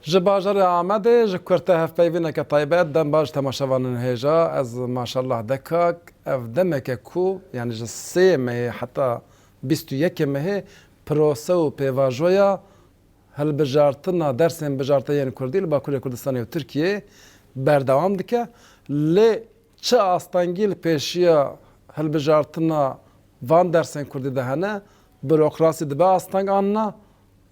ji bajarê Amedê ji kurta hevpeyvîneke taybet dem baş temaşevanên hêja ez maşallah dekak ev demeke ku yani ji sê mehê heta 21 mehê prose û pêvajoya hilbijartina dersên bijartiyên Kurdî li Bakurê Kurdistanê û Tirkiyeyê berdewam dike. Lê çi astengî li pêşiya hilbijartina van dersên Kurdî de hene, bürokrasî dibe asteng anna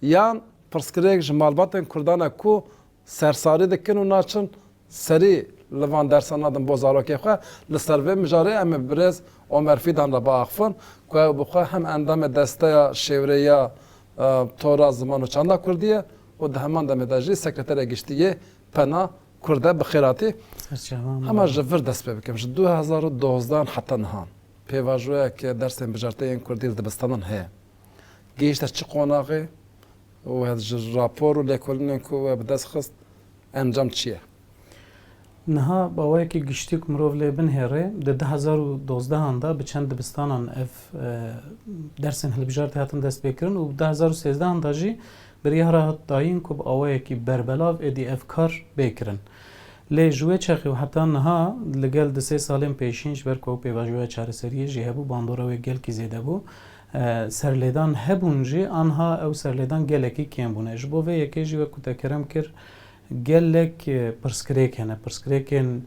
yan pirsgirêk ji malbatên Kurdan e ku sersarî dikin û naçin serî li van dersan nadin bo zarokê xwe li ser vê mijarê em ê birêz Omer Fîdan re biaxivin ku ew bi xwe hem endamê desteya şêwreya tora ziman û çanda Kurdî ye û di heman demê de jî sekreterê giştiyê pena Kurd e bi xêratî. Hema ji vir dest pê bikim ji 2012 heta nihan pêvajoyeke dersên bijartiyên Kurdî li dibistanan heye. Gihîşte çi qonaxê û ji rapor û lêkolînên ku we bi dest xist encam çi ye? Niha bawayekî giştî ku mirov lê binhêre di 2012 da bi çend dibistanan ev dersên hilbijartê hatin dest pêkirin û 2013 da jî biryara hat dayîn ku bi awayekî berbelav êdî ev kar bêkirin. Lê ji wê çexê û heta niha li gel di sê salên pêşîn ji ber ku ew pêvajoya çareseriyê jî hebû bandora wê gelkî zêde bû. Serlêdan hebûn jî anha ew serlêdan gelekî kêm bûne. Ji bo vê yekê jî wek ku te kerem kir gelek pirsgirêk hene, pirsgirêkên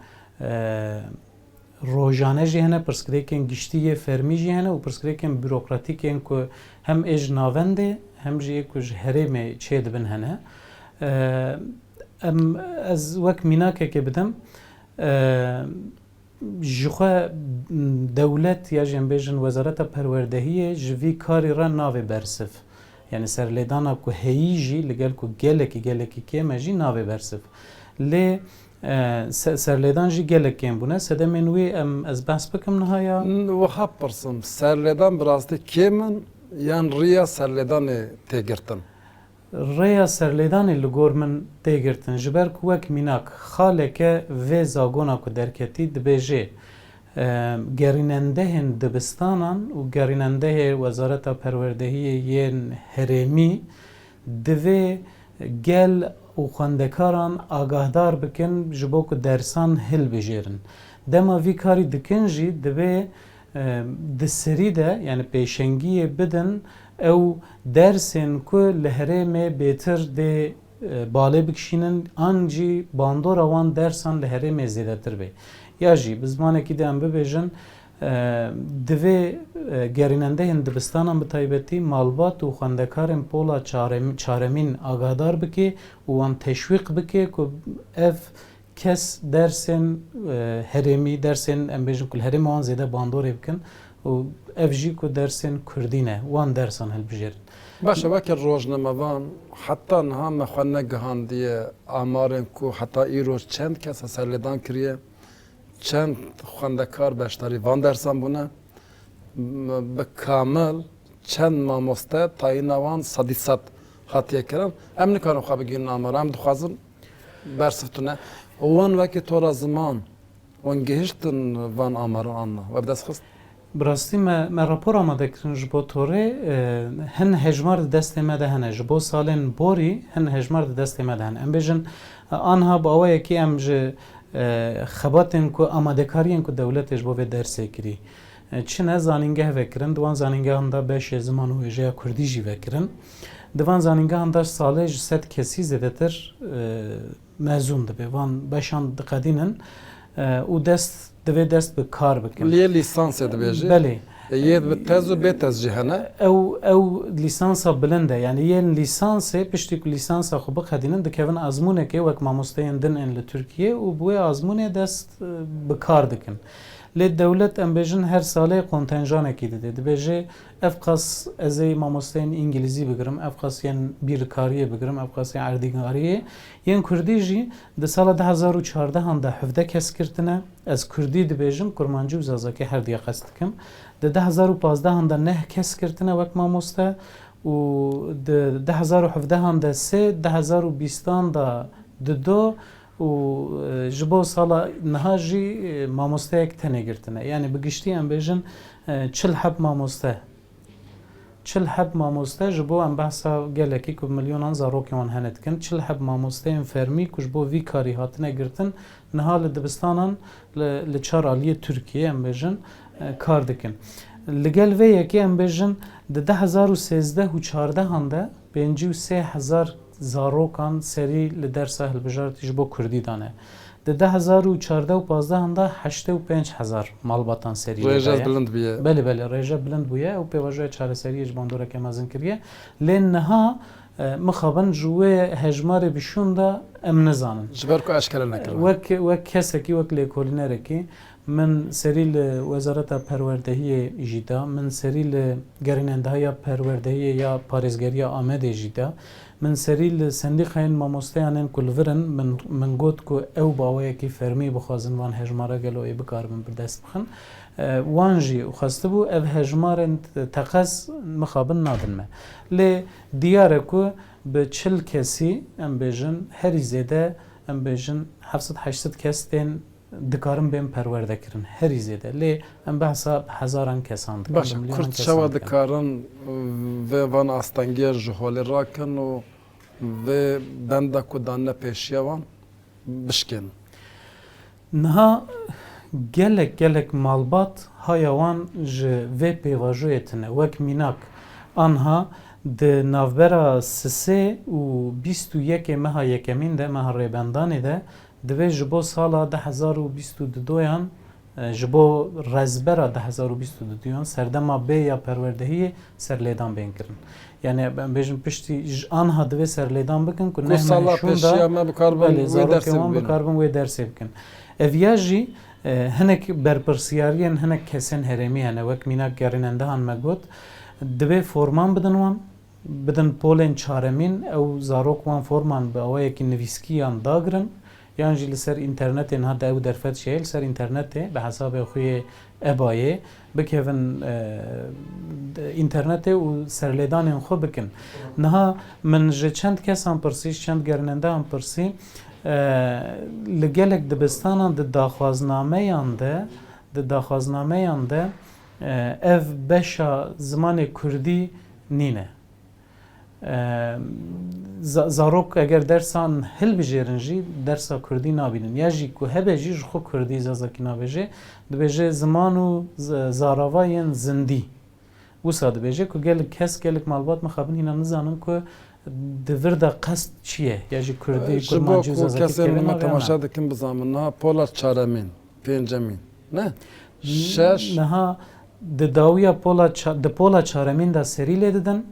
rojane jî hene, pirsgirêkên giştiyê fermî jî hene û pirsgirêkên bürokratîkên ku hem ê ji navendê hem jî ku ji herêmê çê dibin hene. Ez wek mînakekê bidim ji xwe dewlet ya jî em bêjin Wezareta Perwerdehiyê ji vî karî re navê bersiv. Yani serlêdana ku heyî jî li gel ku gelekî kêm e jî navê bersiv. Lê serlêdan jî gelek kêm bûne. Sedemên wê em ez behs bikim niha ya? Wiha pirsim serlêdan bi rastî kêm in yan rêya serlêdanê têgirtin? Rêya serlêdanê li gor min têgirtin ji ber ku wek mînak xaleke vê zagona ku derketî dibêje gerînendehên dibistanan û gerînendehê Wezareta Perwerdehiyê yên herêmî divê gel û xwendekaran agahdar bikin ji bo ku dersan hilbijêrin. Dema vî karî dikin jî divê di serî de yani pêşengiyê bidin ew dersên ku li herêmê bêtir dê balê bikişînin an jî bandora wan dersan li herêmê zêdetir be. Ya jî bi zimanekî de em bibêjin divê gerînendehên dibistanan bi taybetî malbat û xwendekarên pola çaremîn agadar bike û wan teşwîq bike ku ev kes dersên herêmî dersên em bêjin ku li herêma wan zêde bandorê bikin û ev jî ku dersên Kurdî ne wan dersan hilbijêrin. Başa veke rojnamevan heta niha me xwe negihandiye amarên ku heta îroj çend kes serlêdan kiriye çend xwendekar beşdarî van dersan bûne bi kamil çend mamoste tayîna wan sedî sed hatiye kirin em nikarin xwe bigînin amara em dixwazin bersivtune wan wekî tora ziman wan gihîştin van amaran anna we bi dest xist. Bi rastî me rapor amade kirin ji bo torê hin hejmar di destê me de hene ji bo salên borî hin hejmar di destê me de hene. Em bêjin anha bi awayekî em ji xebatên ku amadekariyên ku dewletê ji bo vê dersê kirî. Çi ne zanîngeh vekirin, di wan zanîngehan da beşê ziman û hêjeya Kurdî jî vekirin. Di van zanîngehan da salê ji sed kesî zêdetir mezûn dibe. Van beşan diqedînin û dest divê dest bi kar bikin. Lê lîsansê dibêjî? Belê. Yê bi tez û bêtez jî hene? Ew lîsansa bilind e. Yani yên lîsansê piştî ku lîsansa xwe bixedînin dikevin azmûnekê wek mamosteyên din ên li Tirkiye û bi wê azmûnê dest bi kar dikin. Lê dewlet em bêjin her salê kontenjanekî dide. Dibêje ev qas ez ê mamosteyên îngilîzî bigirim, ev qas yên bîrkariyê bigirim, ev qas yên erdîgariyê. Yên Kurdî jî di sala 2014 da 17 kes kirtine. Ez Kurdî dibêjim, Kurmancî û Zazakî her diye qest dikim. Di 2015 da neh kes kirtine wek mamoste û di 2017 da sê 2020 da di do û ji bo sala niha jî mamosteyek tenê girtine. Yani bi giştî em bêjin 40 heb mamoste چل حب مامۆستا ji bo em behsa gelekî ku milyonan zarokê wan hene dikin çil heb mamosteyên fermî ku ji bo vî karî hatine girtin niha li dibistanan li çar aliyê Tirkiye em bêjin kar dikin. Li gel vê yekê em bêjin di 2013 û 14 de 53,000 zarokan serî li dersa hilbijartî ji bo Kurdî dane. Di 2014 û 15 de 85,000 malbatan serî Rêje bilind bûye. Belê belê rêje bilind bûye û pêvajoya çareseriyê ji bandoreke mezin kiriye. Lê niha mixabin ji wê hejmarê bişûn da em nizanin. Ji ber ku eşkere nekirin. Wek kesekî wek lêkolînerekî min serî li Wezareta Perwerdehiyê jî da, min serî li gerînendehiya perwerdehiyê ya parêzgeriya Amedê jî da, min serî li sendîqayên mamosteyanên ku li vir in min got ku ew baweyekî fermî bixwazin van hejmara gelo ê bikaribin bi dest bixin. Wan jî xwestibû ev hejmarên teqez mixabin nadin me. Lê diyar e ku bi çil kesî em bêjin herî zêde em bêjin 700-800 kes tên dikarin bên perwerde kirin herî zêde. Lê em behsa hezaran kesan dikin. Baş Kurd şewa dikarin vê van astengiya ji holê rakin û vê benda ku danne pêşiya wan bişkên. Niha gelek malbat haya wan ji vê pêvajoyê tune wek mînak anha di navbera sisê û 21 meha yekemîn de meha rêbendanê de divê ji bo sala 2022yan ji bo rezbera 2022yan serdema bê ya perwerdehiyê serlêdan bên kirin. Yani em bêjin piştî ji anha divê serlêdan bikin ku Ku sala pêşiya me bikaribin wê dersê wan bibînin. bikaribin wê dersê bikin. Ev jî hinek berpirsiyariyên hinek kesên herêmî hene wek mînak gerînendehan me got divê forman bidin wan bidin polên çaremîn ew zarok wan forman bi awayekî nivîskiyan dagirin yan jî li ser înternetê niha de ew derfet şê li ser înternetê bi hesabê xwe ebayê bikevin înternetê û serlêdanên xwe bikin. Niha min ji çend kesan pirsî çend gerînendehan pirsî li gelek dibistanan di daxwaznameyan de ev beşa zimanê Kurdî nîne. Zarok eger dersan hilbijêrin jî dersa Kurdî nabînin ya jî ku hebe jî ji xwe Kurdî zazakî nabêje dibêje ziman û zaravayên zindî. Wisa dibêje ku gelek kes gelek malbat mixabin hîna nizanin ku di vir de qest çi ye ya jî Kurdî Ji bo ku kesên me temaşa dikin bizamin niha pola çaremîn pêncemîn ne? Şeş niha di dawiya pola çaremîn de serî lê didin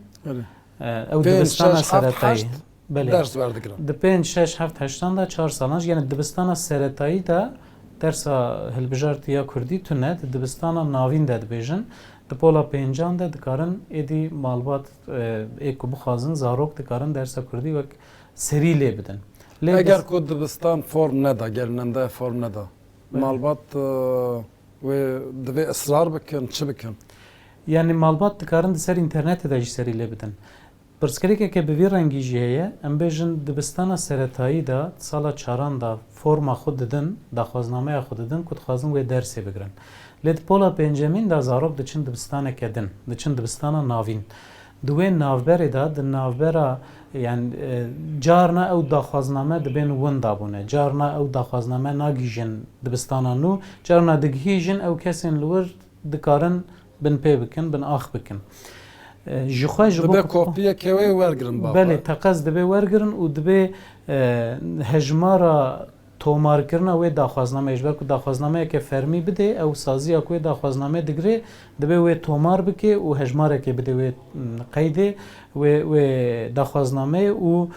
ew dibistana seretayî ders verdikirin. di 5-6-7 da 4 salan yani dibistana seretayî de dersa hilbijartiya Kurdî tune di dibistana navîn de dibêjin di pola pêncan de dikarin êdî malbat ê ku bixwazin zarok dikarin dersa Kurdî wek serî lê bidin. Eger ku dibistan form neda gerînende form neda malbat wê divê israr bikin çi bikin? Yani malbat dikarin di ser înternetê de jî serî lê bidin. Pirsgirêkeke bi vî rengî jî heye em bêjin dibistana seretayî da sala çaran da forma xwe didin daxwaznameya xwe didin ku dixwazin wê dersê bigirin. Lê di pola pêncemîn da zarok diçin dibistaneke din diçin dibistana navîn. Di wê navberê da di navbera yani carna ew daxwazname dibên win dabûne. Carna ew daxwazname nagîjin dibistana nû carna digihîjin ew kesên li wir dikarin bin pê bikin bin ax bikin. Ji xwe ji bo kopiyeke wê wergirin baba. Belê teqez dibe wergirin û dibe hejmara tomarkirina wê daxwaznameyê ji ber ku daxwaznameyeke fermî bide ew saziya ku wê daxwazname digire dibe wê tomar bike û hejmarekê bide wê qeydê wê daxwaznameyê û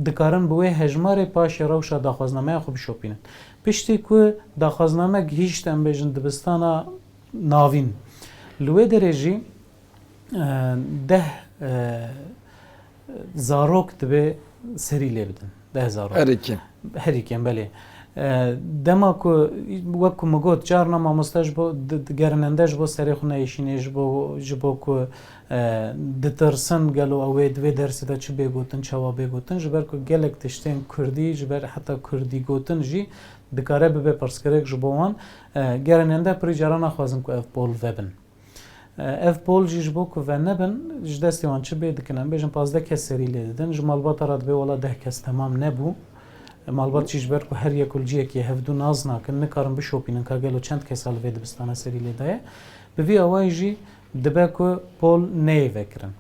dikarin bi wê hejmarê paşê rewşa daxwaznameya xwe bişopînin. Piştî ku daxwazname gihîşt em bêjin dibistana navîn. Li wê derê jî deh zarok dibe serî lê bidin. 10 zarok. Herîkên belê. Dema ku wek ku min got carna mamoste ji bo gerînende ji bo serê xwe neyişînê ji bo ku ditirsin gelo ew ê divê dersê de çi bêgotin çawa bêgotin ji ber ku gelek tiştên Kurdî ji ber heta Kurdî gotin jî dikare bibe pirsgirêk ji bo wan gerînende pirî caran naxwazin ku ev pol vebin. ev pol jî ji bo ku ve nebin ji destê wan çi bê dikin em bêjin 15 kes serî lê didin ji malbata re divê wala 10 kes temam nebû malbat jî ji ber ku her yekulciyekê hevdû naz nakin nikarin bişopînin ka gelo çend kesa li vê dibistana serî lê daye bi vî awayî jî dibe ku pol neyê vekirin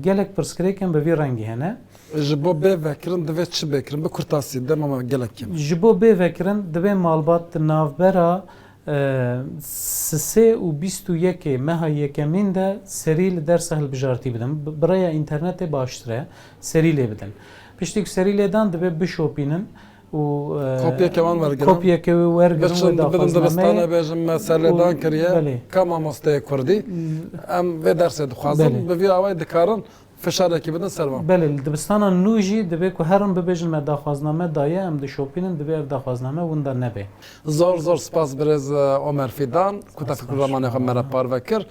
gelek pirsgirêkên bi vî rengî hene ji bo bê vekirin divê çi bêkirin bi kurtasî demama gelek kim ji bo bê vekirin divê malbat di navbera sê û 21 meha yekemîn de serî li dersa hilbijartî bidin biraya înternetê baştir e serî lê bidin piştî ku serî lêdan divê bişopînin û kopyeke wan wergirin kopyeke wê wergirin biçin wê dibidin dibistana daxwaznameyê bêjin me serlêdan kiriye belê. ka mamosteyê Kurdî em vê dersê dixwazin Belê. bi vî awayî dikarin fişarekî bidin ser wan. Belê li dibistana nû jî divê ku herin bibêjin me daxwazname daye em dişopînin divê ev daxwazname hûn da nebe Zor zor spas birêz Omer Fidan ku te fikir ramanê xwe me re parve kir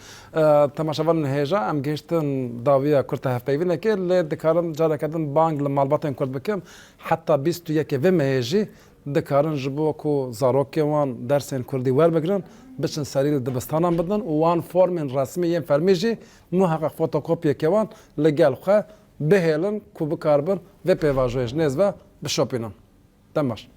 temaşevanên hêja em gihîştin dawiya Kurta hevpeyvînekê lê dikarin careke din bang li malbatên Kurd bikim heta 21 vê mehê jî dikarin ji bo ku zarokê wan dersên Kurdî werbigirin biçin serî li dibistanan bidin û wan formên resmî yên fermî jî muheqeq fotokopyekê wan li gel xwe bihêlin ku bikaribin vê pêvajoyê ji nêz ve bişopînin. Dem baş.